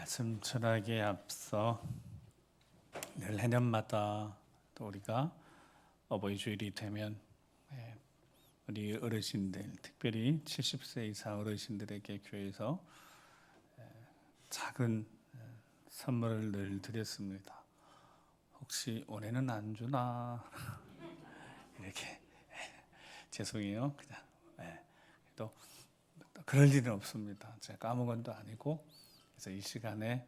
말씀 전하기에 앞서 늘 해년마다 또 우리가 어버이 주일이 되면 우리 어르신들, 특별히 70세 이상 어르신들에게 교회에서 작은 선물을 늘 드렸습니다. 혹시 올해는 안 주나 이렇게 죄송해요. 그냥 또 그럴 일은 없습니다. 제가 까먹은 것도 아니고, 그래서 이 시간에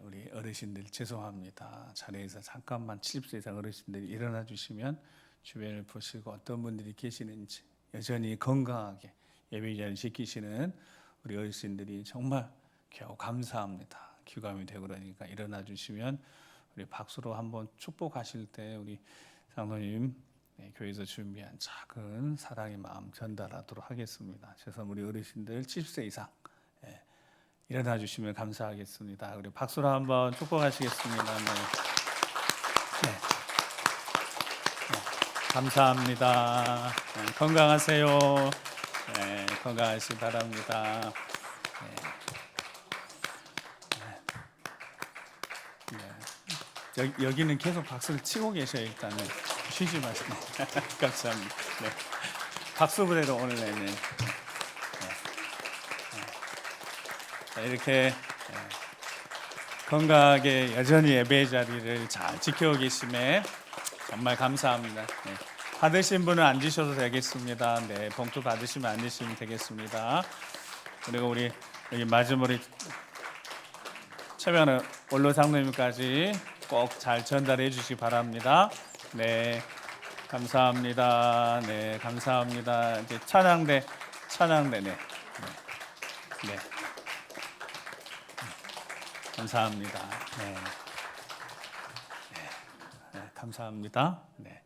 우리 어르신들 죄송합니다. 자리에서 잠깐만 70세 이상 어르신들이 일어나 주시면 주변을 보시고 어떤 분들이 계시는지, 여전히 건강하게 예배 자리를 지키시는 우리 어르신들이 정말 겨우 감사합니다. 귀감이 되고 그러니까 일어나 주시면 우리 박수로 한번 축복하실 때 우리 장로님 교회에서 준비한 작은 사랑의 마음 전달하도록 하겠습니다. 그래서 우리 어르신들 70세 이상 일어나 주시면 감사하겠습니다. 우리 박수로 한번 축복하시겠습니다. 네. 감사합니다. 건강하세요. 건강하시기 바랍니다. 여기는 계속 박수를 치고 계셔야 일단은 쉬지 마시고. 감사합니다. 네. 박수 부대로 오늘 내는 이렇게 건강하게 여전히 예배 자리를 잘 지켜오 계심에 정말 감사합니다. 받으신 분은 앉으셔도 되겠습니다. 네, 봉투 받으시면 앉으시면 되겠습니다. 그리고 우리 여기 마지막에 최면은 원로 장로님까지 꼭 잘 전달해 주시기 바랍니다. 네, 감사합니다. 네, 감사합니다. 이제 찬양대, 네. 감사합니다. 네, 감사합니다. 네.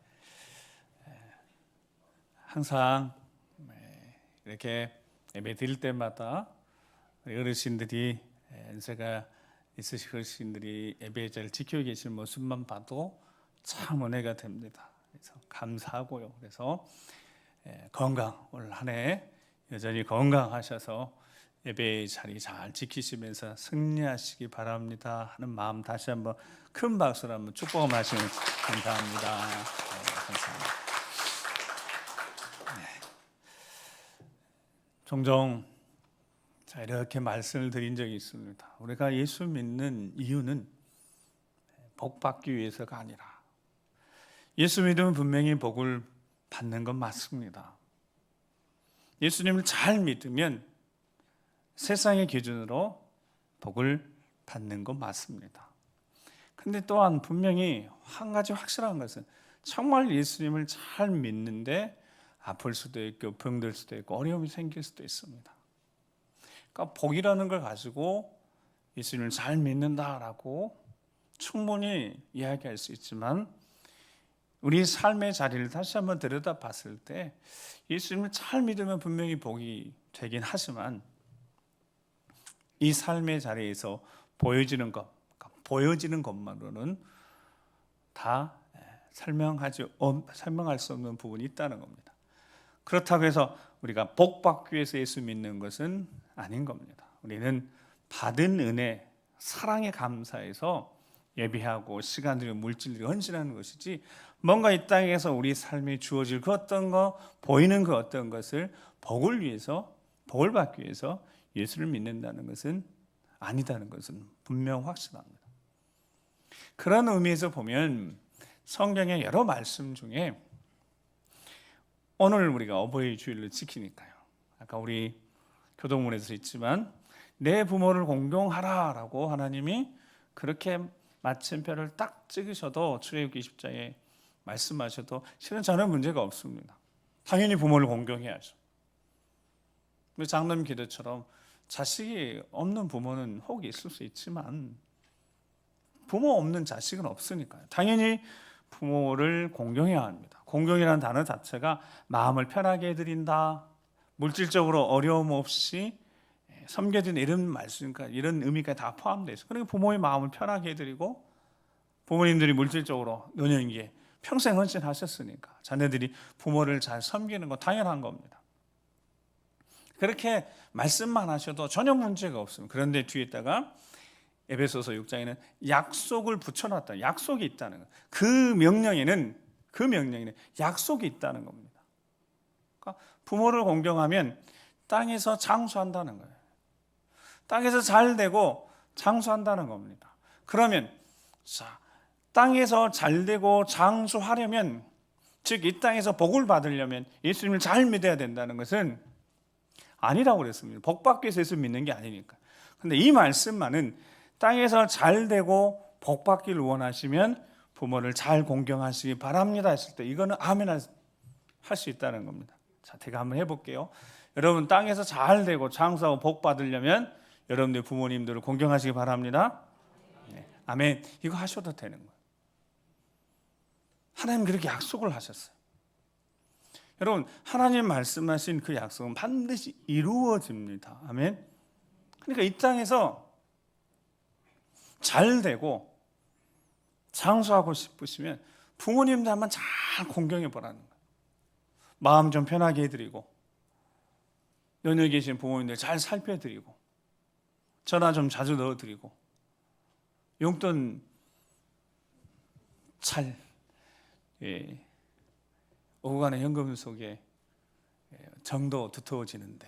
항상 이렇게 예배 드릴 때마다 어르신들이 연세가 있으신 어르신들이 예배 자리를 지키고 계신 모습만 봐도 참 은혜가 됩니다. 그래서 감사하고요. 그래서 건강, 올 한 해 여전히 건강하셔서 예배 자리 잘 지키시면서 승리하시기 바랍니다 하는 마음 다시 한번 큰 박수로 한번 축복 하시면 감사합니다. 감사합니다. 종종 이렇게 말씀을 드린 적이 있습니다. 우리가 예수 믿는 이유는 복 받기 위해서가 아니라, 예수 믿으면 분명히 복을 받는 건 맞습니다. 예수님을 잘 믿으면 세상의 기준으로 복을 받는 건 맞습니다. 근데 또한 분명히 한 가지 확실한 것은 정말 예수님을 잘 믿는데 아플 수도 있고 병들 수도 있고 어려움이 생길 수도 있습니다. 그러니까 복이라는 걸 가지고 예수님을 잘 믿는다라고 충분히 이야기할 수 있지만, 우리 삶의 자리를 다시 한번 들여다 봤을 때 예수님을 잘 믿으면 분명히 복이 되긴 하지만, 이 삶의 자리에서 보여지는 것만으로는 다 설명할 수 없는 부분이 있다는 겁니다. 그렇다고 해서 우리가 복 받기 위해서 예수 믿는 것은 아닌 겁니다. 우리는 받은 은혜, 사랑에 감사해서 예배하고 시간 들이고 물질 들이고 헌신하는 것이지, 뭔가 이 땅에서 우리 삶에 주어질 그 어떤 거, 보이는 그 어떤 것을 복을 받기 위해서 예수를 믿는다는 것은 아니다는 것은 분명 확실합니다. 그런 의미에서 보면 성경의 여러 말씀 중에 오늘 우리가 어버이 주일을 지키니까요, 아까 우리 교동문에서 있지만 내 부모를 공경하라라고 하나님이 그렇게 마침표를 딱 찍으셔도, 출애굽기 20장에 말씀하셔도 실은 전혀 문제가 없습니다. 당연히 부모를 공경해야죠. 장로님 기도처럼 자식이 없는 부모는 혹 있을 수 있지만 부모 없는 자식은 없으니까요. 당연히 부모를 공경해야 합니다. 공경이라는 단어 자체가 마음을 편하게 해드린다, 물질적으로 어려움 없이 섬겨드리는 이런 말씀과 이런 의미가 다 포함되어 있어요. 그러니까 부모의 마음을 편하게 해드리고, 부모님들이 물질적으로 노년기에 평생 헌신하셨으니까 자녀들이 부모를 잘 섬기는 건 당연한 겁니다. 그렇게 말씀만 하셔도 전혀 문제가 없습니다. 그런데 뒤에다가 에베소서 6장에는 약속을 붙여놨다. 약속이 있다는 거예요. 그 명령에는 약속이 있다는 겁니다. 그러니까 부모를 공경하면 땅에서 장수한다는 거예요. 땅에서 잘 되고 장수한다는 겁니다. 그러면 자, 땅에서 잘 되고 장수하려면, 즉 이 땅에서 복을 받으려면 예수님을 잘 믿어야 된다는 것은 아니라고 그랬습니다. 복 받기 위해서 예수 믿는 게 아니니까. 근데 이 말씀만은 땅에서 잘 되고 복 받기를 원하시면 부모를 잘 공경하시기 바랍니다 했을 때 이거는 아멘 할 수 있다는 겁니다. 자, 제가 한번 해볼게요. 여러분, 땅에서 잘 되고 장수하고 복 받으려면 여러분들 부모님들을 공경하시기 바랍니다. 네, 아멘. 이거 하셔도 되는 거예요. 하나님 그렇게 약속을 하셨어요. 여러분, 하나님 말씀하신 그 약속은 반드시 이루어집니다. 아멘. 그러니까 이 땅에서 잘 되고 장수하고 싶으시면 부모님들 한번 잘 공경해 보라는 거예요. 마음 좀 편하게 해드리고, 연휴에 계신 부모님들 잘 살펴드리고, 전화 좀 자주 넣어드리고, 용돈 잘 오고 가는 현금 속에 정도 두터워지는데,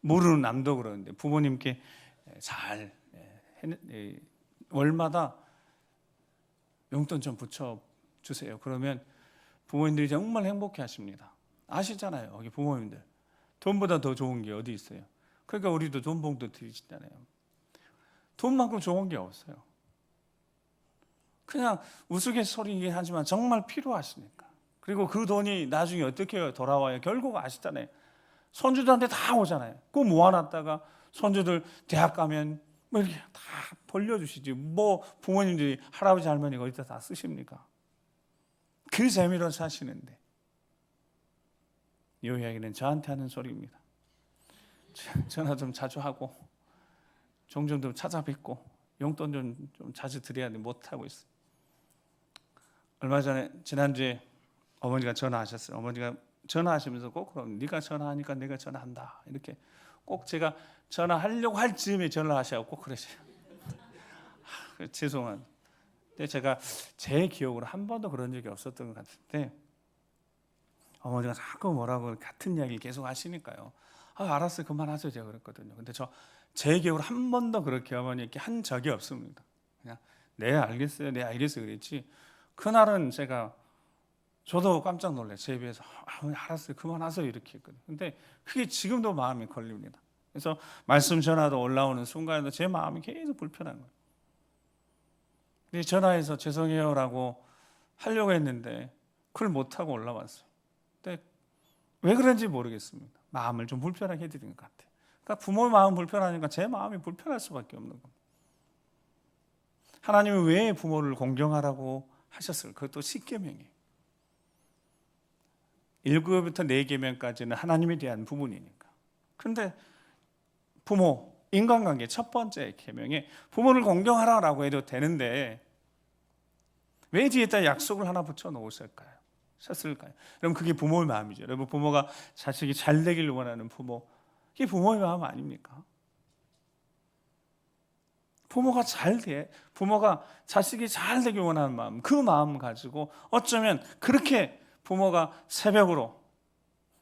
모르는 남도 그러는데 부모님께 잘 월마다 용돈 좀 붙여주세요. 그러면 부모님들이 정말 행복해 하십니다. 아시잖아요. 여기 부모님들 돈보다 더 좋은 게 어디 있어요. 그러니까 우리도 돈 봉투 드리시잖아요. 돈만큼 좋은 게 없어요. 그냥 우스갯소리이긴 하지만 정말 필요하시니까. 그리고 그 돈이 나중에 어떻게 돌아와요? 결국 아시잖아요. 손주들한테 다 오잖아요. 그거 모아놨다가 손주들 대학 가면 뭐 이렇게 다 벌려주시지. 뭐 부모님들이 할아버지 할머니가 어디다 다 쓰십니까? 그 재미로 사시는데. 이 이야기는 저한테 하는 소리입니다. 전화 좀 자주 하고 종종 좀 찾아뵙고 용돈 좀 자주 드려야 하는데 못하고 있어요. 얼마 전에 지난주에 어머니가 전화하셨어요. 어머니가 전화하시면서 꼭 그럼 네가 전화하니까 내가 전화한다. 이렇게 꼭 제가 전화하려고 할 즈음에 전화하셔서 꼭 그러세요. 죄송한. 근데 제가 제 기억으로 한 번도 그런 적이 없었던 것 같은데 어머니가 자꾸 뭐라고 같은 이야기 계속 하시니까요. 알았어요. 그만하죠. 제가 그랬거든요. 근데 제 기억으로 한 번도 그렇게 어머니께 한 적이 없습니다. 그냥 네 알겠어요. 네 알겠어요. 그랬지. 그날은 저도 깜짝 놀라요. 제 입에서 어머니 알았어요. 그만하세요. 이렇게 했거든요. 근데 그게 지금도 마음이 걸립니다. 그래서 말씀 전화도 올라오는 순간에도 제 마음이 계속 불편한 거예요. 근데 전화해서 죄송해요라고 하려고 했는데 그걸 못하고 올라왔어요. 근데 왜 그런지 모르겠습니다. 마음을 좀 불편하게 해드린 것 같아요. 그러니까 부모의 마음 불편하니까 제 마음이 불편할 수밖에 없는 겁니다. 하나님은 왜 부모를 공경하라고 하셨을까요? 그것도 10계명이에요. 1계명부터 4계명까지는 하나님에 대한 부분이니까. 그런데 부모, 인간관계 첫 번째 계명에 부모를 공경하라고 해도 되는데 왜 뒤에다 약속을 하나 붙여 놓으셨을까요? 여러분 그게 부모의 마음이죠. 여러분 부모가 자식이 잘 되기를 원하는 부모, 그게 부모의 마음 아닙니까? 부모가 자식이 잘 되길 원하는 마음, 그 마음 가지고 어쩌면 그렇게 부모가 새벽으로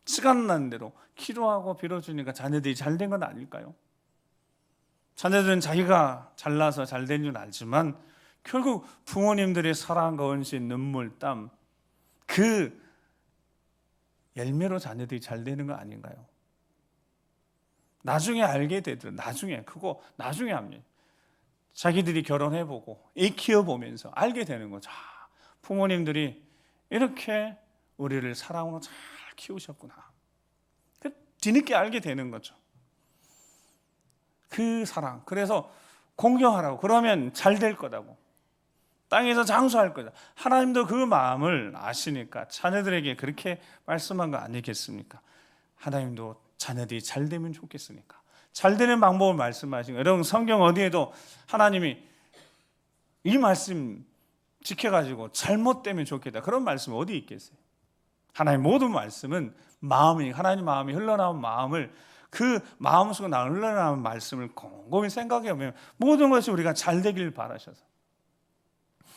시간 나는 대로 기도하고 빌어주니까 자녀들이 잘 된 건 아닐까요? 자녀들은 자기가 잘나서 잘 된 줄 알지만 결국 부모님들의 사랑과 헌신, 눈물, 땀, 그 열매로 자녀들이 잘 되는 거 아닌가요? 나중에 알게 되더라도 나중에 합니다. 자기들이 결혼해보고 애 키워보면서 알게 되는 거죠. 부모님들이 이렇게 우리를 사랑으로 잘 키우셨구나. 뒤늦게 알게 되는 거죠. 그 사랑. 그래서 공경하라고. 그러면 잘 될 거라고. 땅에서 장수할 거다. 하나님도 그 마음을 아시니까 자녀들에게 그렇게 말씀한 거 아니겠습니까? 하나님도 자녀들이 잘 되면 좋겠으니까. 잘 되는 방법을 말씀하신 거예요. 여러분 성경 어디에도 하나님이 이 말씀 지켜가지고 잘못되면 좋겠다. 그런 말씀 어디 있겠어요? 하나님 모든 말씀은 하나님 마음이 흘러나온 마음을 그 마음속에 흘러나오는 말씀을 곰곰이 생각해 보면 모든 것이 우리가 잘 되길 바라셔서,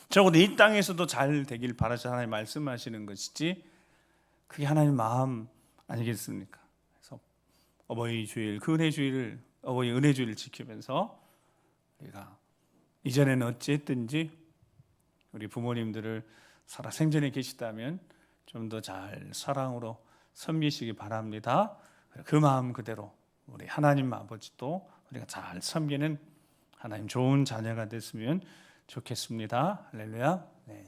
적어도 이 땅에서도 잘 되길 바라셔서 하나님 말씀하시는 것이지, 그게 하나님 마음 아니겠습니까? 그래서 어버이 주일, 그 은혜 주일을, 어버이 은혜 주일을 지키면서 우리가 이전에는 어찌했든지 우리 부모님들을 살아 생전에 계시다면 좀 더 잘 사랑으로 섬기시기 바랍니다. 그 마음 그대로 우리 하나님 아버지도 우리가 잘 섬기는 하나님 좋은 자녀가 됐으면 좋겠습니다. 할렐루야. 네.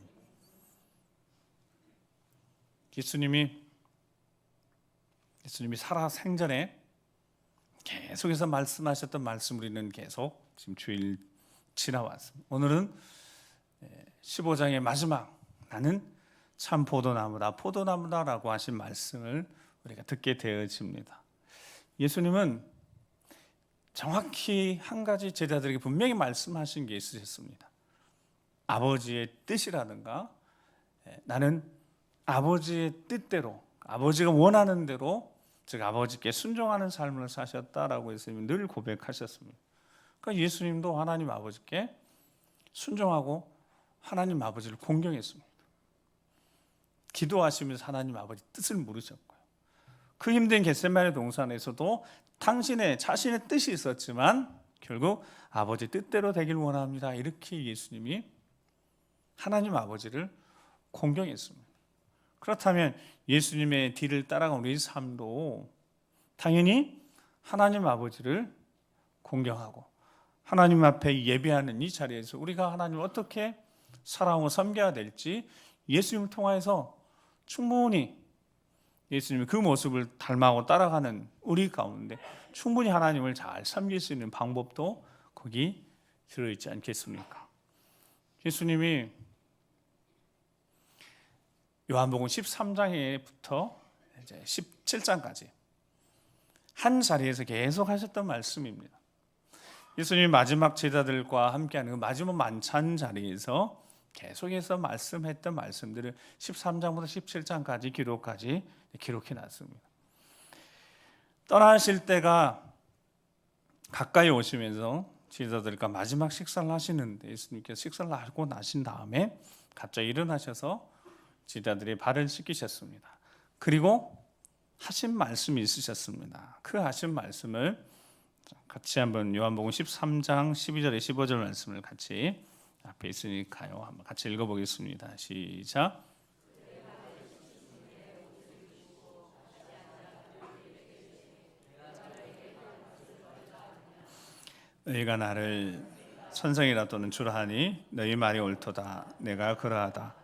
예수님이 살아 생전에 계속해서 말씀하셨던 말씀 우리는 계속 지금 주일 지나왔습니다. 오늘은 15장의 마지막, 나는 참 포도나무다라고 하신 말씀을 우리가 듣게 되어집니다. 예수님은 정확히 한 가지 제자들에게 분명히 말씀하신 게 있으셨습니다. 아버지의 뜻이라든가, 나는 아버지의 뜻대로, 아버지가 원하는 대로, 즉 아버지께 순종하는 삶을 사셨다라고 예수님은 늘 고백하셨습니다. 그러니까 예수님도 하나님 아버지께 순종하고 하나님 아버지를 공경했습니다. 기도하시면서 하나님 아버지 뜻을 물으셨고요. 그 힘든 겟세마네 동산에서도 당신의 자신의 뜻이 있었지만 결국 아버지 뜻대로 되길 원합니다. 이렇게 예수님이 하나님 아버지를 공경했습니다. 그렇다면 예수님의 뒤를 따라간 우리 삶도 당연히 하나님 아버지를 공경하고 하나님 앞에 예배하는 이 자리에서 우리가 하나님을 어떻게 사랑하고 섬겨야 될지 예수님을 통해서 충분히 예수님의 그 모습을 닮아가고 따라가는 우리 가운데 충분히 하나님을 잘 섬길 수 있는 방법도 거기 들어있지 않겠습니까? 예수님이 요한복음 13장에부터 이제 17장까지 한 자리에서 계속 하셨던 말씀입니다. 예수님이 마지막 제자들과 함께하는 그 마지막 만찬 자리에서 계속해서 말씀했던 말씀들을 13장부터 17장까지 기록해 놨습니다. 떠나실 때가 가까이 오시면서 제자들과 마지막 식사를 하시는데 예수님께서 식사를 하고 나신 다음에 갑자기 일어나셔서 제자들의 발을 씻기셨습니다. 그리고 하신 말씀이 있으셨습니다. 그 하신 말씀을 같이 한번 요한복음 13장 12절에 15절 말씀을 같이 앞에 있으니까요. 한번 같이 읽어보겠습니다. 시작. 너희가 나를 선생이라 또는 주라 하니 너희 말이 옳도다. 내가 그러하다.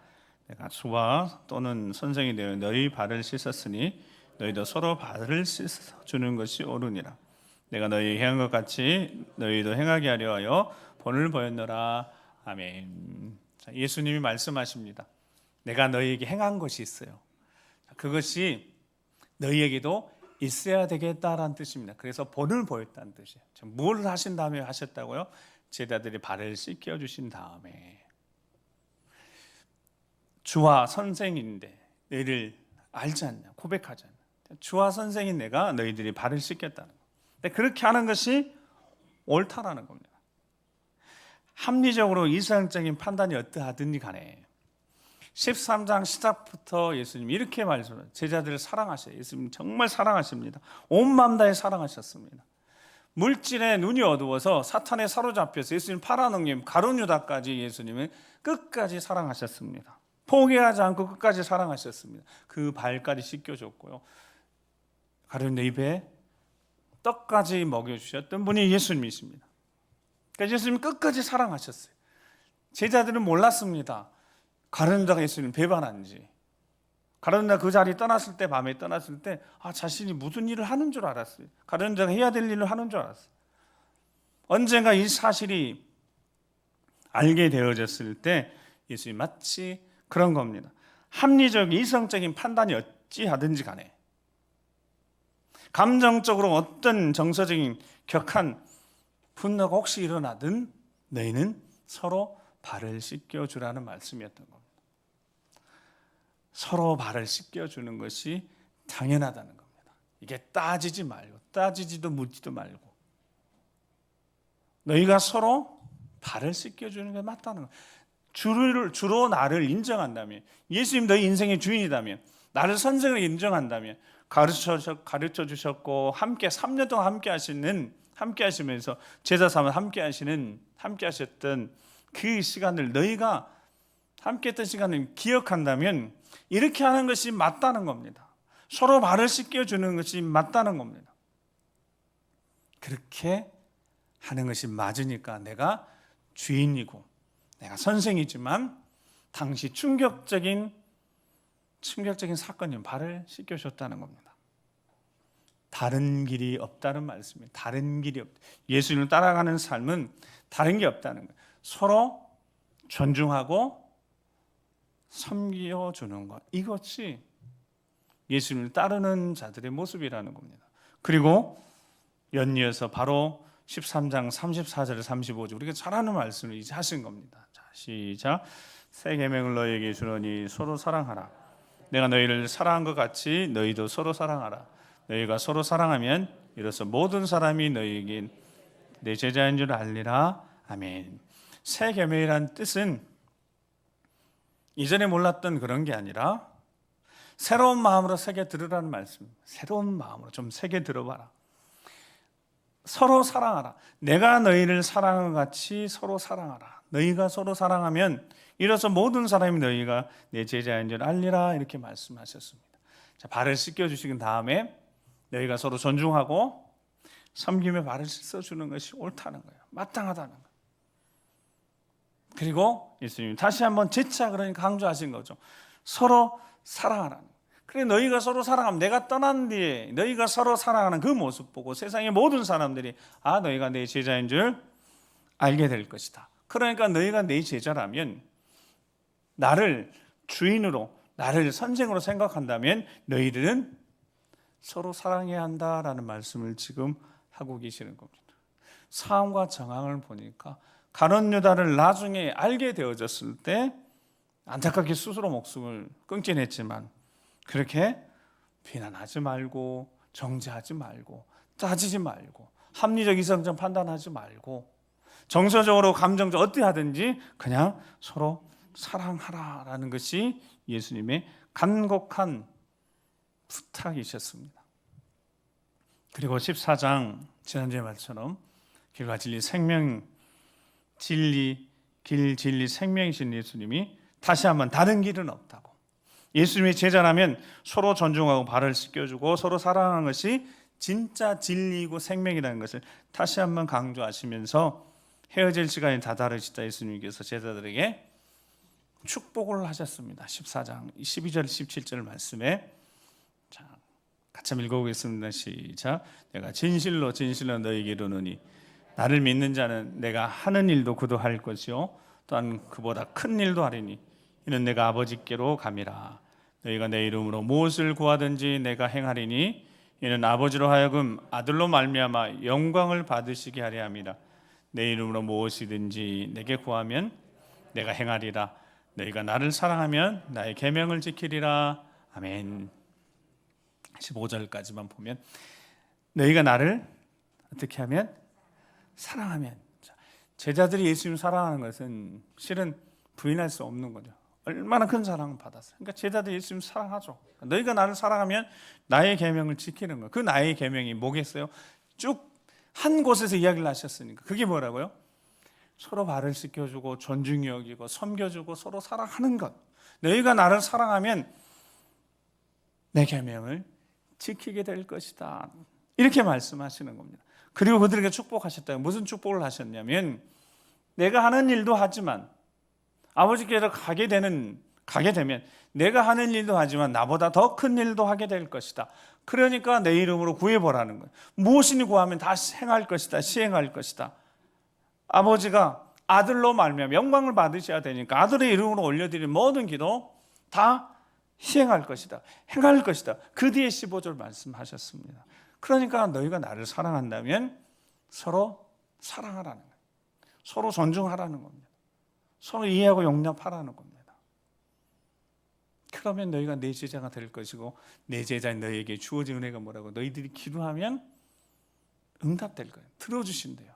내가 주와 또는 선생이 되어 너희 발을 씻었으니 너희도 서로 발을 씻어주는 것이 옳으니라. 내가 너희 행한 것 같이 너희도 행하게 하려 하여 본을 보였노라. 아멘. 예수님이 말씀하십니다. 내가 너희에게 행한 것이 있어요. 그것이 너희에게도 있어야 되겠다라는 뜻입니다. 그래서 본을 보였다는 뜻이에요. 뭘 하신 다음에 하셨다고요? 제자들이 발을 씻겨 주신 다음에 주와 선생인데 너희를 알지 않냐, 고백하지 않냐. 주와 선생인 내가 너희들이 발을 씻겼다는 거예요. 근데 그렇게 하는 것이 옳다라는 겁니다. 합리적으로 이상적인 판단이 어떠하든지 간에 13장 시작부터 예수님이 이렇게 말씀해요. 제자들을 사랑하셔요. 예수님 정말 사랑하십니다. 온 마음 다해 사랑하셨습니다. 물질에 눈이 어두워서 사탄에 사로잡혀서 예수님 팔아넘김 가룟 유다까지 예수님은 끝까지 사랑하셨습니다. 포기하지 않고 끝까지 사랑하셨습니다. 그 발까지 씻겨줬고요. 가룟 유다 입에 떡까지 먹여주셨던 분이 예수님이십니다. 그러니까 예수님 끝까지 사랑하셨어요. 제자들은 몰랐습니다. 가룟 유다가 예수님 배반한지. 가룟 유다 그 자리 떠났을 때, 밤에 떠났을 때 자신이 무슨 일을 하는 줄 알았어요. 가룟 유다가 해야 될 일을 하는 줄 알았어요. 언젠가 이 사실이 알게 되어졌을 때 예수님 마치 그런 겁니다. 합리적, 이성적인 판단이 어찌하든지 간에 감정적으로 어떤 정서적인 격한 분노가 혹시 일어나든 너희는 서로 발을 씻겨주라는 말씀이었던 겁니다. 서로 발을 씻겨주는 것이 당연하다는 겁니다. 이게 따지지 말고, 따지지도 묻지도 말고 너희가 서로 발을 씻겨주는 게 맞다는 거예요. 주로 나를 인정한다면, 예수님 너희 인생의 주인이다면, 나를 선생으로 인정한다면, 가르쳐 주셨고 함께 3년 동안 함께 하시면서 제자 삼아 함께 하셨던 그 시간을, 너희가 함께 했던 시간을 기억한다면 이렇게 하는 것이 맞다는 겁니다. 서로 발을 씻겨주는 것이 맞다는 겁니다. 그렇게 하는 것이 맞으니까 내가 주인이고 내가 선생이지만 당시 충격적인 사건이 발을 씻겨줬다는 겁니다. 다른 길이 없다는 말씀이에요. 다른 길이 없다. 예수님을 따라가는 삶은 다른 게 없다는 거예요. 서로 존중하고 섬겨주는 것, 이것이 예수님을 따르는 자들의 모습이라는 겁니다. 그리고 연이어서 바로 13장 34절 35절 우리가 잘 아는 말씀을 이제 하신 겁니다. 자, 시작. 새 계명을 너희에게 주노니 서로 사랑하라. 내가 너희를 사랑한 것 같이 너희도 서로 사랑하라. 너희가 서로 사랑하면 이로써 모든 사람이 너희에게 내 제자인 줄 알리라. 아멘. 새 계명이란 뜻은 이전에 몰랐던 그런 게 아니라 새로운 마음으로 새겨 들으라는 말씀. 새로운 마음으로 좀 새겨 들어봐라. 서로 사랑하라. 내가 너희를 사랑한 것 같이 서로 사랑하라. 너희가 서로 사랑하면 이로써 모든 사람이 너희가 내 제자인 줄 알리라. 이렇게 말씀하셨습니다. 자, 발을 씻겨주신 다음에 너희가 서로 존중하고 섬김에 발을 씻어주는 것이 옳다는 거예요. 마땅하다는 거예요. 그리고 예수님이 다시 한번 재차 그러니까 강조하신 거죠. 서로 사랑하라는 거예요. 그래, 너희가 서로 사랑하면 내가 떠난 뒤에 너희가 서로 사랑하는 그 모습 보고 세상의 모든 사람들이 너희가 내 제자인 줄 알게 될 것이다. 그러니까 너희가 내 제자라면 나를 주인으로, 나를 선생으로 생각한다면 너희들은 서로 사랑해야 한다라는 말씀을 지금 하고 계시는 겁니다. 상황과 정황을 보니까 가룟 유다를 나중에 알게 되어졌을 때 안타깝게 스스로 목숨을 끊긴 했지만 그렇게 비난하지 말고 정죄하지 말고 따지지 말고 합리적 이성적 판단하지 말고 정서적으로 감정적으로 어떻게 하든지 그냥 서로 사랑하라라는 것이 예수님의 간곡한 부탁이셨습니다. 그리고 14장 지난주에 말처럼 길과 진리 생명 길 진리 생명이신 예수님이 다시 한번 다른 길은 없다고, 예수님의 제자라면 서로 존중하고 발을 씻겨주고 서로 사랑하는 것이 진짜 진리이고 생명이라는 것을 다시 한번 강조하시면서 헤어질 시간이 다다르시다 예수님께서 제자들에게 축복을 하셨습니다. 14장 12절 17절 말씀에 자, 같이 한번 읽어보겠습니다. 시작. 내가 진실로 너희에게 이르노니 나를 믿는 자는 내가 하는 일도 그도 할 것이요 또한 그보다 큰 일도 하리니 이는 내가 아버지께로 감이라. 너희가 내 이름으로 무엇을 구하든지 내가 행하리니 이는 아버지로 하여금 아들로 말미암아 영광을 받으시게 하려 함이라. 내 이름으로 무엇이든지 내게 구하면 내가 행하리라. 너희가 나를 사랑하면 나의 계명을 지키리라. 아멘. 15절까지만 보면 너희가 나를 어떻게 하면? 사랑하면. 제자들이 예수님을 사랑하는 것은 실은 부인할 수 없는 거죠. 얼마나 큰 사랑을 받았어요. 그러니까 제자들이 예수님을 사랑하죠. 너희가 나를 사랑하면 나의 계명을 지키는 거예요. 그 나의 계명이 뭐겠어요? 쭉 한 곳에서 이야기를 하셨으니까 그게 뭐라고요? 서로 발을 씻겨주고 존중히 여기고 섬겨주고 서로 사랑하는 것. 너희가 나를 사랑하면 내 계명을 지키게 될 것이다. 이렇게 말씀하시는 겁니다. 그리고 그들에게 축복하셨다. 무슨 축복을 하셨냐면 내가 하는 일도 하지만 아버지께로 가게 되면 내가 하는 일도 하지만 나보다 더 큰 일도 하게 될 것이다. 그러니까 내 이름으로 구해보라는 거예요. 무엇이니 구하면 다 행할 것이다. 시행할 것이다. 아버지가 아들로 말미암아 영광을 받으셔야 되니까 아들의 이름으로 올려드린 모든 기도 다 시행할 것이다. 행할 것이다. 그 뒤에 15절 말씀하셨습니다. 그러니까 너희가 나를 사랑한다면 서로 사랑하라는 거예요. 서로 존중하라는 겁니다. 서로 이해하고 용납하라는 겁니다. 그러면 너희가 내 제자가 될 것이고 내 제자인 너희에게 주어진 은혜가 뭐라고? 너희들이 기도하면 응답될 거예요. 들어주신대요.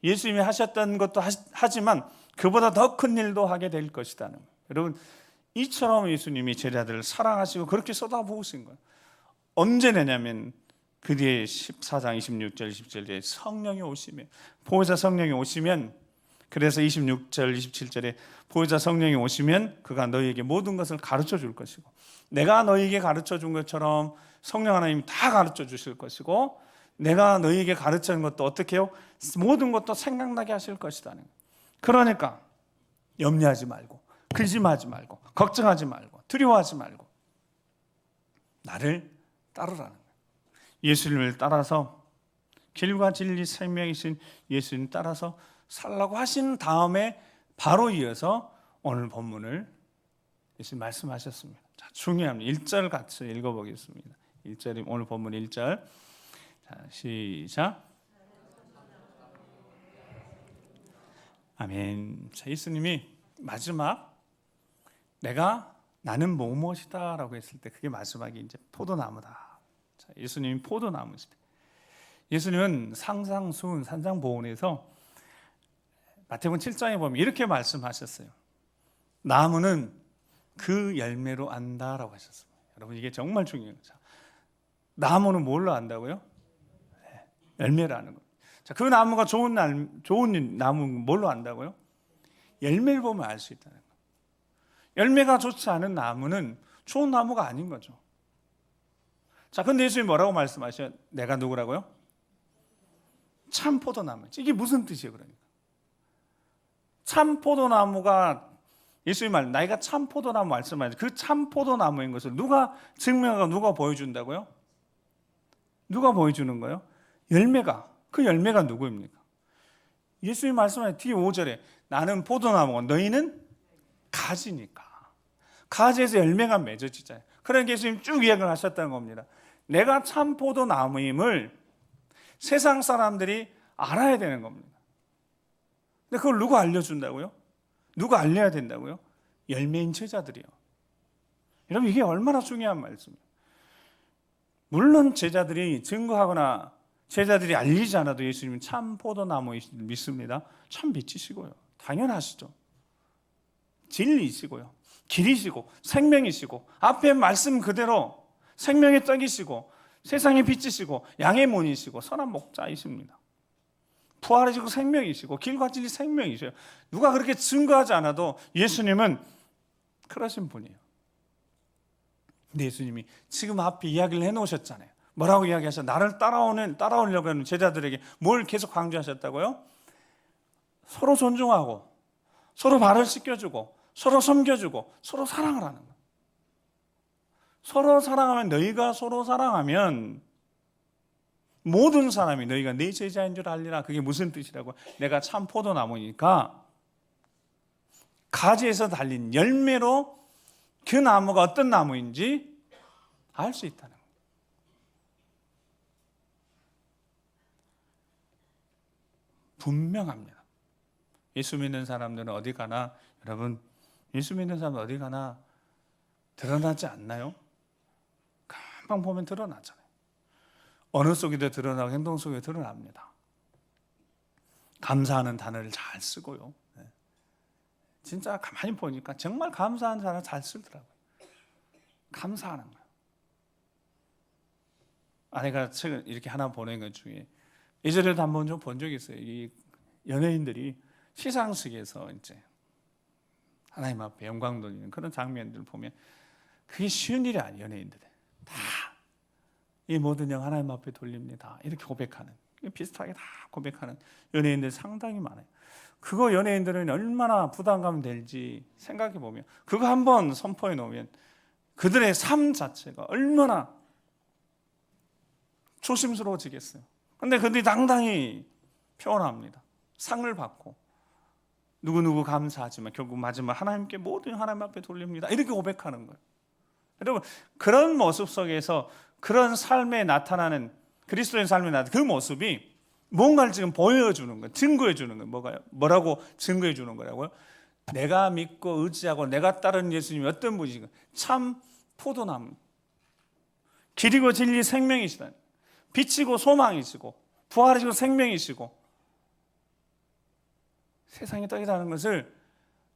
예수님이 하셨던 것도 하지만 그보다 더 큰 일도 하게 될 것이라는 거예요. 여러분, 이처럼 예수님이 제자들을 사랑하시고 그렇게 쏟아부으신 거예요. 언제 내냐면 그 뒤에 14장 26절 27절에 성령이 오시면, 보혜사 성령이 오시면, 그래서 26절 27절에 보혜사 성령이 오시면 그가 너희에게 모든 것을 가르쳐 줄 것이고 내가 너희에게 가르쳐 준 것처럼 성령 하나님이 다 가르쳐 주실 것이고 내가 너희에게 가르치는 것도 어떻게 해요? 모든 것도 생각나게 하실 것이라는 거예요. 그러니까 염려하지 말고 근심하지 말고 걱정하지 말고 두려워하지 말고 나를 따르라는 거예요. 예수님을 따라서 길과 진리 생명이신 예수님 따라서 살라고 하신 다음에 바로 이어서 오늘 본문을 예수님 말씀하셨습니다. 자, 중요합니다. 1절 같이 읽어보겠습니다. 1절이 오늘 본문 1절. 자, 시작. 아멘. 자, 예수님이 마지막 나는 무엇이다 라고 했을 때 그게 마지막이 이제 포도나무다. 자, 예수님이 포도나무시다. 예수님은 상상수훈 산상보훈에서 마태복음 7장에 보면 이렇게 말씀하셨어요. 나무는 그 열매로 안다라고 하셨습니다. 여러분, 이게 정말 중요해요. 나무는 뭘로 안다고요? 열매를 아는 거예요. 자, 그 나무가 좋은 나무 뭘로 안다고요? 열매를 보면 알 수 있다는 거예요. 열매가 좋지 않은 나무는 좋은 나무가 아닌 거죠. 자, 근데 예수님이 뭐라고 말씀하셔요? 내가 누구라고요? 참 포도나무. 이게 무슨 뜻이에요, 그러니까? 참 포도나무가 예수님 말 나이가 참 포도나무 말씀하죠. 그 참 포도나무인 것을 누가 증명하고 누가 보여준다고요? 누가 보여주는 거예요? 열매가. 그 열매가 누구입니까? 예수님 말씀하신 뒤 5절에 나는 포도나무고 너희는 가지니까. 가지에서 열매가 맺어지잖아요. 그러니까 예수님 쭉 이야기를 하셨다는 겁니다. 내가 참 포도나무임을 세상 사람들이 알아야 되는 겁니다. 근데 그걸 누가 알려준다고요? 누가 알려야 된다고요? 열매인 제자들이요. 여러분, 이게 얼마나 중요한 말씀이에요. 물론 제자들이 증거하거나 제자들이 알리지 않아도 예수님은 참 포도나무이시길 믿습니다. 참 빛이시고요. 당연하시죠. 진리이시고요. 길이시고 생명이시고 앞에 말씀 그대로 생명의 떡이시고 세상의 빛이시고 양의 문이시고 선한 목자이십니다. 부활이시고 생명이시고 길과 진리 생명이셔요. 누가 그렇게 증거하지 않아도 예수님은 그러신 분이에요. 근데 예수님이 지금 앞에 이야기를 해놓으셨잖아요. 뭐라고 이야기하셨어요? 나를 따라오려고 하는 제자들에게 뭘 계속 강조하셨다고요? 서로 존중하고 서로 발을 씻겨주고 서로 섬겨주고 서로 사랑을 하는 거예요. 서로 사랑하면 너희가 서로 사랑하면 모든 사람이 너희가 내 제자인 줄 알리라. 그게 무슨 뜻이라고? 내가 참 포도나무니까 가지에서 달린 열매로 그 나무가 어떤 나무인지 알 수 있다는 거예요. 분명합니다. 예수 믿는 사람들은 어디 가나, 여러분, 예수 믿는 사람은 어디 가나 드러나지 않나요? 금방 보면 드러나잖아요. 언어 속에도 드러나고 행동 속에 드러납니다. 감사하는 단어를 잘 쓰고요. 진짜 가만히 보니까 정말 감사하는 단어 잘 쓰더라고요. 감사하는 거예요. 아내가 책을 이렇게 하나 보낸 것 중에 예전에도 한번 좀 본 적이 있어요. 이 연예인들이 시상식에서 이제 하나님 앞에 영광 돌리는 그런 장면들을 보면 그게 쉬운 일이 아니에요. 연예인들은 다 이 모든 영 하나님 앞에 돌립니다. 이렇게 고백하는, 비슷하게 다 고백하는 연예인들 상당히 많아요. 그거 연예인들은 얼마나 부담감 될지 생각해 보면, 그거 한번 선포해 놓으면 그들의 삶 자체가 얼마나 조심스러워지겠어요. 근데 그들이 당당히 표현합니다. 상을 받고 누구누구 감사하지만 결국 마지막 하나님께 모든 하나님 앞에 돌립니다. 이렇게 고백하는 거예요. 여러분, 그런 모습 속에서 그런 삶에 나타나는, 그리스도의 삶에 나타나는 그 모습이 뭔가를 지금 보여주는 거예요. 증거해 주는 거예요. 뭐라고 증거해 주는 거라고요? 내가 믿고 의지하고 내가 따르는 예수님이 어떤 분이신가? 참 포도나무, 길이고 진리 생명이시다. 빛이고 소망이시고 부활이시고 생명이시고 세상의 떡이라는 것을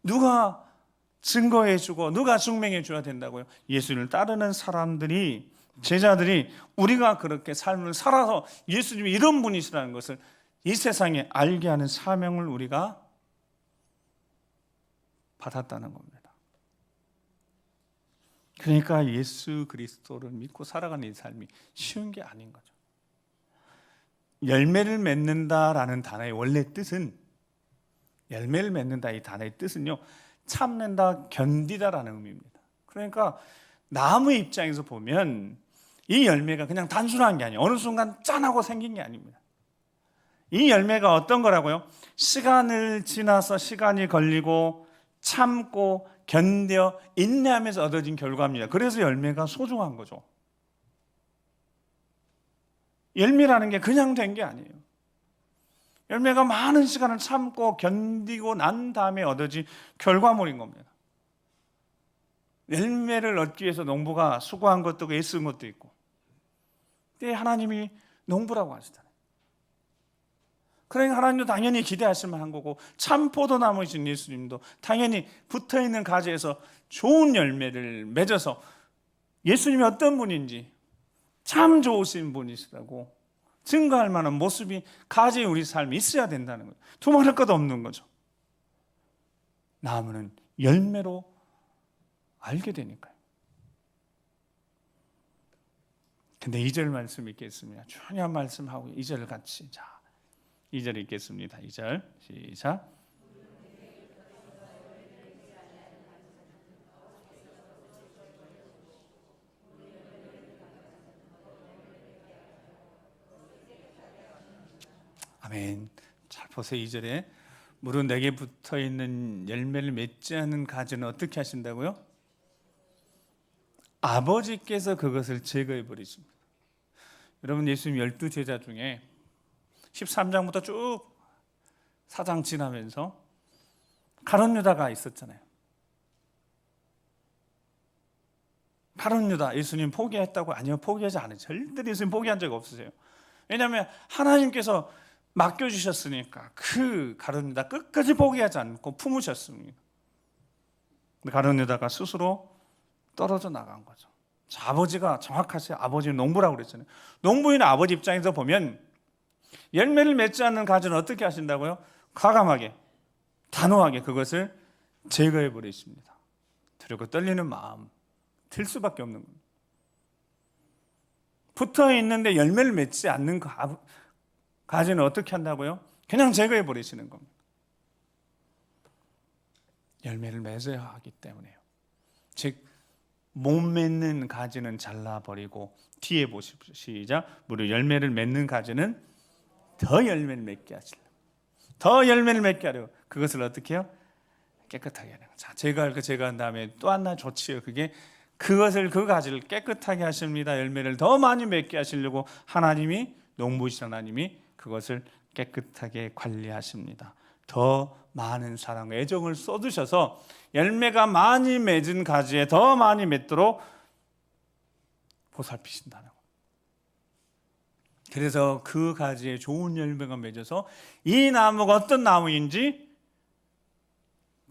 누가 증거해 주고 누가 증명해 줘야 된다고요? 예수님을 따르는 사람들이, 제자들이 우리가 그렇게 삶을 살아서 예수님이 이런 분이시라는 것을 이 세상에 알게 하는 사명을 우리가 받았다는 겁니다. 그러니까 예수 그리스도를 믿고 살아가는 이 삶이 쉬운 게 아닌 거죠. 열매를 맺는다라는 단어의 원래 뜻은, 열매를 맺는다 이 단어의 뜻은요, 참는다, 견디다라는 의미입니다. 그러니까 나무의 입장에서 보면 이 열매가 그냥 단순한 게 아니에요. 어느 순간 짠하고 생긴 게 아닙니다. 이 열매가 어떤 거라고요? 시간을 지나서, 시간이 걸리고 참고 견뎌 인내하면서 얻어진 결과입니다. 그래서 열매가 소중한 거죠. 열매라는 게 그냥 된 게 아니에요. 열매가 많은 시간을 참고 견디고 난 다음에 얻어진 결과물인 겁니다. 열매를 얻기 위해서 농부가 수고한 것도 있고 애쓴 것도 있고, 그때 하나님이 농부라고 하시잖아요. 그러니까 하나님도 당연히 기대하실 만한 거고, 참 포도나무이신 예수님도 당연히 붙어있는 가지에서 좋은 열매를 맺어서 예수님이 어떤 분인지, 참 좋으신 분이시라고 증거할 만한 모습이 가지에 우리 삶에 있어야 된다는 거예요. 두말할 것 없는 거죠. 나무는 열매로 알게 되니까요. 근데 2절 말씀 읽겠습니다. 중요한 말씀하고 2절 같이. 자, 2절 읽겠습니다. 2절 시작. 아멘. 잘 보세요. 2절에 물은 내게 붙어있는 열매를 맺지 않은 가지는 어떻게 하신다고요? 아버지께서 그것을 제거해 버리십니다. 여러분, 예수님 12제자 중에 13장부터 쭉 4장 지나면서 가룟 유다가 있었잖아요. 가룟 유다, 예수님 포기했다고? 아니요, 포기하지 않아요. 절대 예수님 포기한 적 없으세요. 왜냐하면 하나님께서 맡겨주셨으니까 그 가룟 유다 끝까지 포기하지 않고 품으셨습니다. 가룟 유다가 스스로 떨어져 나간 거죠. 아버지가 정확하세요. 아버지는 농부라고 그랬잖아요. 농부인 아버지 입장에서 보면 열매를 맺지 않는 가지는 어떻게 하신다고요? 과감하게, 단호하게 그것을 제거해 버리십니다. 두렵고 떨리는 마음 들 수밖에 없는 겁니다. 붙어 있는데 열매를 맺지 않는 가지는 어떻게 한다고요? 그냥 제거해 버리시는 겁니다. 열매를 맺어야 하기 때문에요. 즉 못 맺는 가지는 잘라버리고, 뒤에 보십시오. 시작. 무릇 열매를 맺는 가지는 더 열매를 맺게 하시려고, 더 열매를 맺게 하려고 그것을 어떻게 해요? 깨끗하게 하는 거죠. 자, 제거한 다음에 또 하나 좋지요. 그것을, 그 가지를 깨끗하게 하십니다. 열매를 더 많이 맺게 하시려고 하나님이, 농부이신 하나님이 그것을 깨끗하게 관리하십니다. 더 많은 사랑과 애정을 쏟으셔서 열매가 많이 맺은 가지에 더 많이 맺도록 보살피신다는 거예요. 그래서 그 가지에 좋은 열매가 맺어서 이 나무가 어떤 나무인지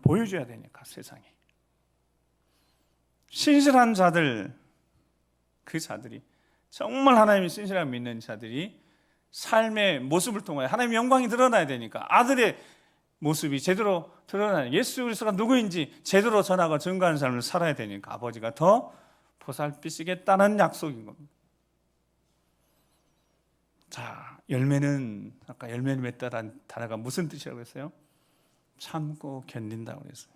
보여줘야 되니까, 세상에. 신실한 자들, 그 자들이, 정말 하나님이 신실하게 믿는 자들이 삶의 모습을 통하여 하나님의 영광이 드러나야 되니까, 아들의 모습이 제대로 드러나는, 예수 그리스도가 누구인지 제대로 전하고 증거하는 삶을 살아야 되니까 아버지가 더 보살피시겠다는 약속인 겁니다. 자, 열매는, 아까 열매를 맺다라는 단어가 무슨 뜻이라고 했어요? 참고 견딘다고 했어요.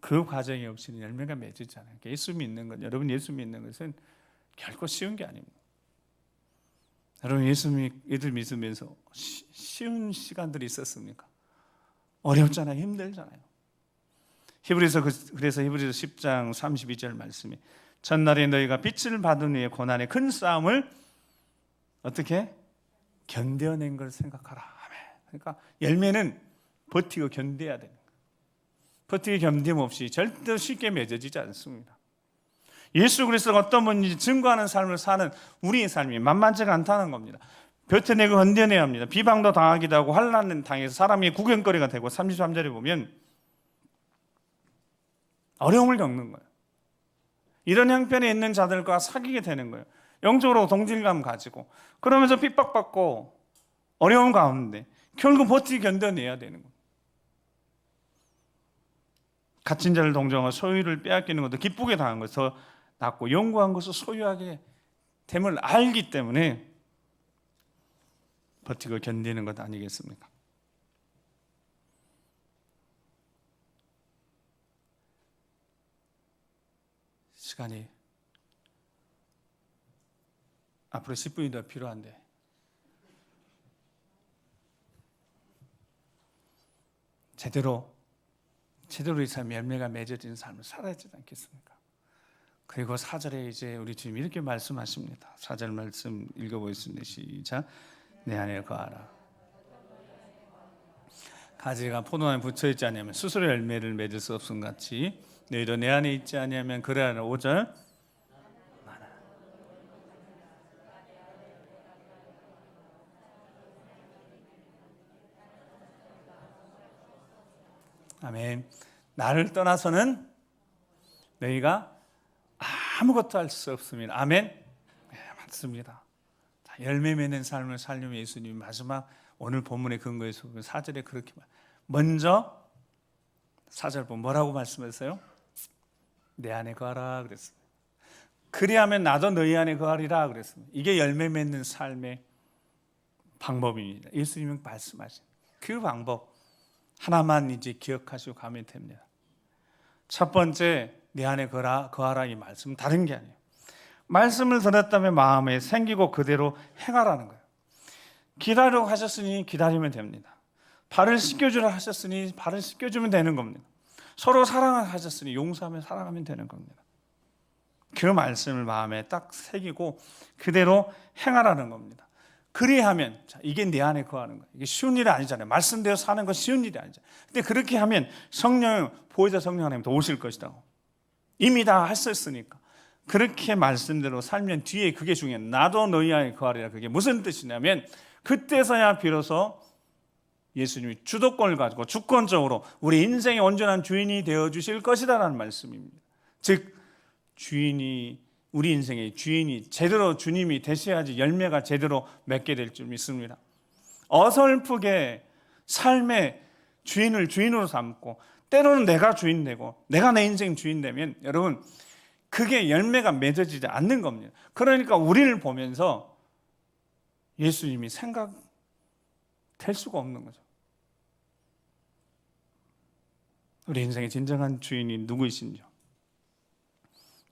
그 과정이 없이는 열매가 맺지 않아요. 예수 믿는 것, 여러분 예수 믿는 것은 결코 쉬운 게 아닙니다. 여러분 예수 믿으면서 쉬운 시간들이 있었습니까? 어렵잖아요. 힘들잖아요. 그래서 히브리서 10장 32절 말씀이, 전날에 너희가 빛을 받은 후에 고난의 큰 싸움을 어떻게 견뎌낸 걸 생각하라. 아멘. 그러니까 열매는 버티고 견뎌야 되는 거예요. 버티기 견딤없이 절대 쉽게 맺어지지 않습니다. 예수 그리스도가 어떤 분인지 증거하는 삶을 사는 우리의 삶이 만만치가 않다는 겁니다. 버텨내고 견뎌내야 합니다. 비방도 당하기도 하고 환난을 당해서 사람이 구경거리가 되고 33절에 보면 어려움을 겪는 거예요. 이런 형편에 있는 자들과 사귀게 되는 거예요. 영적으로 동질감 가지고 그러면서 핍박받고 어려움 가운데 결국 버티기 견뎌내야 되는 거예요. 갇힌 자를 동정하고 소유를 빼앗기는 것도 기쁘게 당한 것이 더 낫고 영구한 것을 소유하게 됨을 알기 때문에 버티고 견디는 것 아니겠습니까? 시간이 앞으로 10분이 더 필요한데 제대로 이 삶의 열매가 맺어진 삶을 살아야 되지 않겠습니까? 그리고 4절에 이제 우리 주님이 이렇게 말씀하십니다. 4절 말씀 읽어보겠습니다. 시작. 내 안에 거하라. 가지가 포도나무에 붙여있지 않으면 스스로 열매를 맺을 수 없음 같이 너희도 내 안에 있지 않으면 그러하라. 5절 아멘. 나를 떠나서는 너희가 아무것도 할 수 없습니다. 아멘. 네, 맞습니다. 열매 맺는 삶을 살려면 예수님이 마지막 오늘 본문의 근거에서 4절에 그렇게 먼저 4절 보면 뭐라고 말씀했어요? 내 안에 거하라 그랬습니다. 그리하면 나도 너희 안에 거하리라 그랬습니다. 이게 열매 맺는 삶의 방법입니다. 예수님이 말씀하신 그 방법 하나만 이제 기억하시고 가면 됩니다. 첫 번째, 내 안에 거하라 이 말씀 다른 게 아니에요. 말씀을 들었다면 마음에 생기고 그대로 행하라는 거예요. 기다리라고 하셨으니 기다리면 됩니다. 발을 씻겨주라 하셨으니 발을 씻겨주면 되는 겁니다. 서로 사랑을 하셨으니 용서하면 사랑하면 되는 겁니다. 그 말씀을 마음에 딱 새기고 그대로 행하라는 겁니다. 그리하면 이게 내 안에 거하는 거예요. 이게 쉬운 일이 아니잖아요. 말씀대로 사는 건 쉬운 일이 아니잖아요. 근데 그렇게 하면 성령, 보혜사 성령 하나님도 오실 것이다. 이미 다 하셨으니까 그렇게 말씀대로 살면 뒤에 그게 중요해요. 나도 너희 안에 거하리라. 그게 무슨 뜻이냐면 그때서야 비로소 예수님이 주도권을 가지고 주권적으로 우리 인생의 온전한 주인이 되어주실 것이다라는 말씀입니다. 즉 주인이 우리 인생의 주인이 제대로 주님이 되셔야지 열매가 제대로 맺게 될 줄 믿습니다. 어설프게 삶의 주인을 주인으로 삼고 때로는 내가 주인 되고 내가 내 인생 주인 되면 여러분 그게 열매가 맺어지지 않는 겁니다. 그러니까 우리를 보면서 예수님이 생각될 수가 없는 거죠. 우리 인생의 진정한 주인이 누구이신지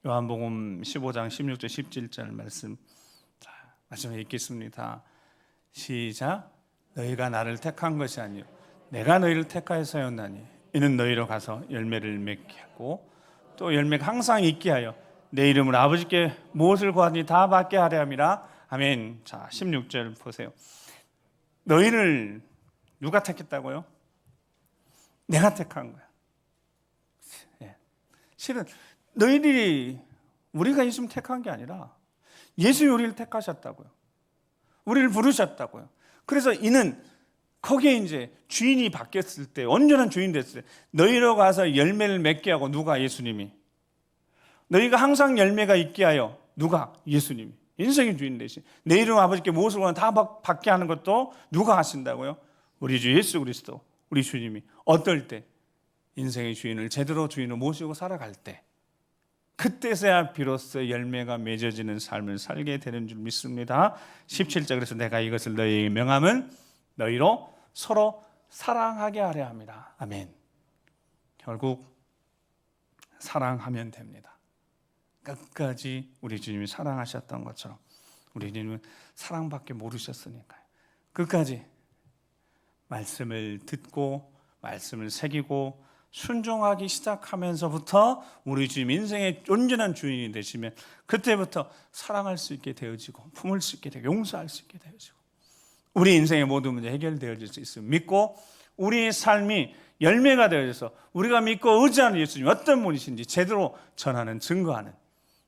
요한복음 15장 16절 17절 말씀 말씀을 읽겠습니다. 시작. 너희가 나를 택한 것이 아니요 내가 너희를 택하여서였나니 이는 너희로 가서 열매를 맺게 하고 또 열매가 항상 있게 하여 내 이름으로 아버지께 무엇을 구하니 다 받게 하려 함이라. 아멘. 자 16절 보세요. 너희를 누가 택했다고요? 내가 택한 거야. 실은 너희들이 우리가 예수님 택한 게 아니라 예수님이 우리를 택하셨다고요. 우리를 부르셨다고요. 그래서 이는 거기에 이제 주인이 바뀌었을 때 온전한 주인 됐을 때 너희로 가서 열매를 맺게 하고 누가? 예수님이. 너희가 항상 열매가 있게 하여 누가? 예수님이. 인생의 주인 대신 내 이름 아버지께 무엇을 원하는 다 받게 하는 것도 누가 하신다고요? 우리 주 예수 그리스도 우리 주님이. 어떨 때? 인생의 주인을 제대로 주인을 모시고 살아갈 때 그때서야 비로소 열매가 맺어지는 삶을 살게 되는 줄 믿습니다. 17절 그래서 내가 이것을 너희에게 명함은 너희로 서로 사랑하게 하려 합니다. 아멘. 결국 사랑하면 됩니다. 끝까지 우리 주님이 사랑하셨던 것처럼 우리 주님은 사랑밖에 모르셨으니까요. 끝까지 말씀을 듣고 말씀을 새기고 순종하기 시작하면서부터 우리 주님 인생의 온전한 주인이 되시면 그때부터 사랑할 수 있게 되어지고 품을 수 있게 되고 용서할 수 있게 되어지고 우리 인생의 모든 문제 해결되어질 수 있음을 믿고 우리의 삶이 열매가 되어서 우리가 믿고 의지하는 예수님 어떤 분이신지 제대로 전하는 증거하는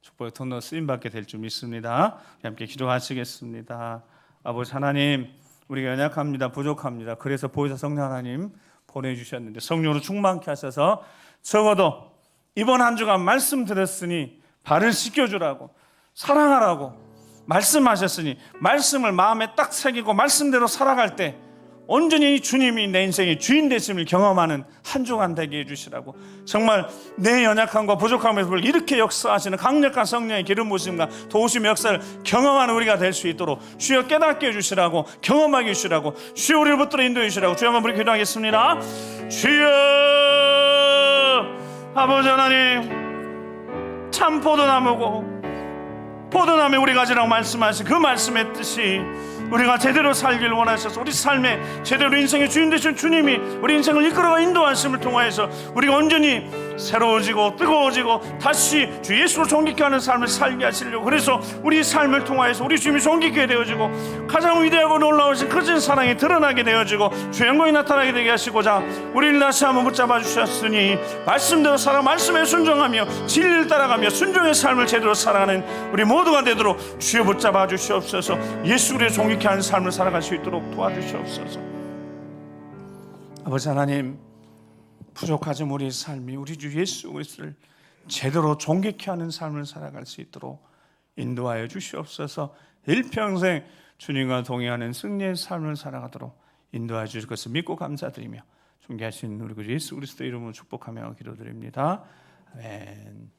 축복의 통로 쓰임받게 될 줄 믿습니다. 함께 기도하시겠습니다. 아버지 하나님, 우리가 연약합니다. 부족합니다. 그래서 보혜사 성령 하나님 보내주셨는데 성령으로 충만케 하셔서 적어도 이번 한 주간 말씀 들었으니 발을 씻겨주라고, 사랑하라고 말씀하셨으니 말씀을 마음에 딱 새기고 말씀대로 살아갈 때 온전히 주님이 내 인생의 주인 되심을 경험하는 한 주간 되게 해주시라고, 정말 내 연약함과 부족함에서 이렇게 역사하시는 강력한 성령의 기름 부으심과 도우심의 역사를 경험하는 우리가 될 수 있도록 주여 깨닫게 해주시라고, 경험하게 해주시라고, 주여 우리를 붙들어 인도해 주시라고 주여 한번 우리 기도하겠습니다. 주여 아버지 하나님, 참 포도나무에 우리 가지라고 말씀하신 그 말씀의 뜻이 우리가 제대로 살기를 원하셔서 우리 삶에 제대로 인생의 주인 되신 주님이 우리 인생을 이끌어가 인도하심을 통하여서 우리가 온전히 새로워지고 뜨거워지고 다시 주 예수로 존귀케 하는 삶을 살게 하시려고, 그래서 우리 삶을 통하여서 우리 주님이 존귀케 되어지고 가장 위대하고 놀라우신 크신 사랑이 드러나게 되어지고 주 영광이 나타나게 되게 하시고자 우리를 다시 한번 붙잡아 주셨으니 말씀대로 살아 말씀에 순종하며 진리를 따라가며 순종의 삶을 제대로 살아가는 우리 모두가 되도록 주여 붙잡아 주시옵소서. 예수 그리스도의 존귀케 하는 삶을 살아갈 수 있도록 도와주시옵소서. 아버지 하나님, 부족하지만 우리의 삶이 우리 주 예수 그리스도를 제대로 존귀케 하는 삶을 살아갈 수 있도록 인도하여 주시옵소서. 일평생 주님과 동행하는 승리의 삶을 살아가도록 인도하여 주실 것을 믿고 감사드리며 존귀하신 우리 주 예수 그리스도 이름으로 축복하며 기도드립니다. 아멘.